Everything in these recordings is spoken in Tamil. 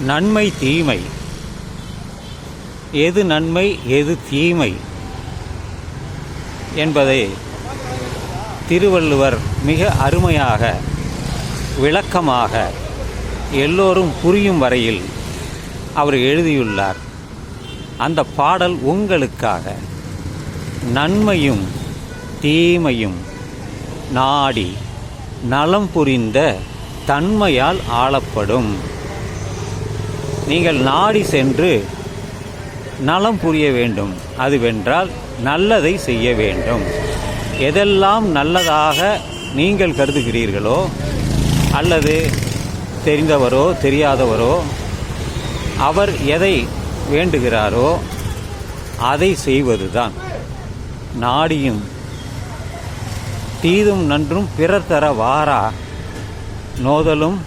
நன்மை தீமை, எது நன்மை எது தீமை என்பதை திருவள்ளுவர் மிக அருமையாக விளக்கமாக எல்லோரும் புரியும் வரையில் அவர் எழுதியுள்ளார். அந்த பாடல் உங்களுக்காக. நன்மையும் தீமையும் நாடி நலம் புரிந்த தன்மையால் ஆளப்படும். நீங்கள் நாடி சென்று நலம் புரிய வேண்டும். அதுவென்றால் நல்லதை செய்ய வேண்டும். எதெல்லாம் நல்லதாக நீங்கள் கருதுகிறீர்களோ அல்லது தெரிந்தவரோ தெரியாதவரோ அவர் எதை வேண்டுகிறாரோ அதை செய்வதுதான். நாடியும் தீதும் நன்றும் பிறர் தர வாரா நோதலும்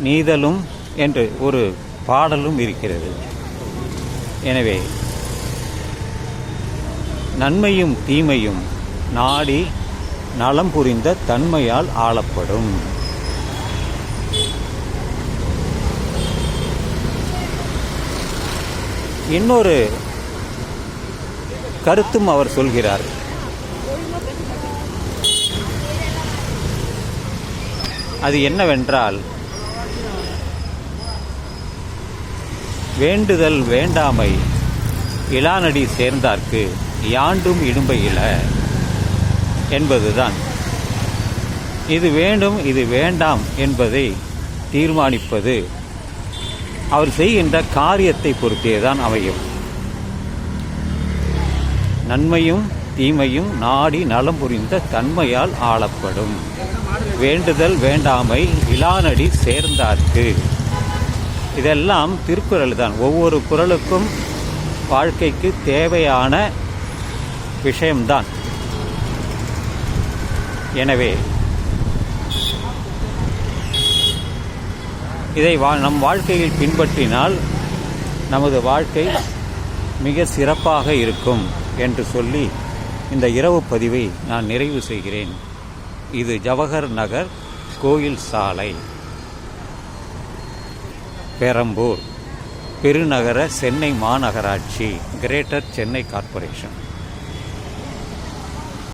நீதலும் என்று ஒரு பாடலும் இருக்கிறது. எனவே நன்மையும் தீமையும் நாடி நலம் புரிந்த தன்மையால் ஆளப்படும். இன்னொரு கருத்தும் அவர் சொல்கிறார். அது என்னவென்றால், வேண்டுதல் வேண்டாமை இளானடி சேர்ந்தார்க்கு யாண்டும் இடும்பையில என்பதுதான். இது வேண்டும் இது வேண்டாம் என்பதை தீர்மானிப்பது அவர் செய்கின்ற காரியத்தை பொறுத்தேதான் அமையும். நன்மையும் தீமையும் நாடி நலம் புரிந்த தன்மையால் ஆளப்படும். வேண்டுதல் வேண்டாமை இளானடி சேர்ந்தார்க்கு. இதெல்லாம் திருக்குறள் தான். ஒவ்வொரு குறளுக்கும் வாழ்க்கைக்கு தேவையான விஷயம்தான். எனவே இதை நம் வாழ்க்கையில் பின்பற்றினால் நமது வாழ்க்கை மிக சிறப்பாக இருக்கும் என்று சொல்லி இந்த இரவு பதிவை நான் நிறைவு செய்கிறேன். இது ஜவஹர் நகர் கோயில் சாலை, பெரம்பூர், பெருநகர சென்னை மாநகராட்சி, கிரேட்டர் சென்னை கார்ப்பரேஷன்.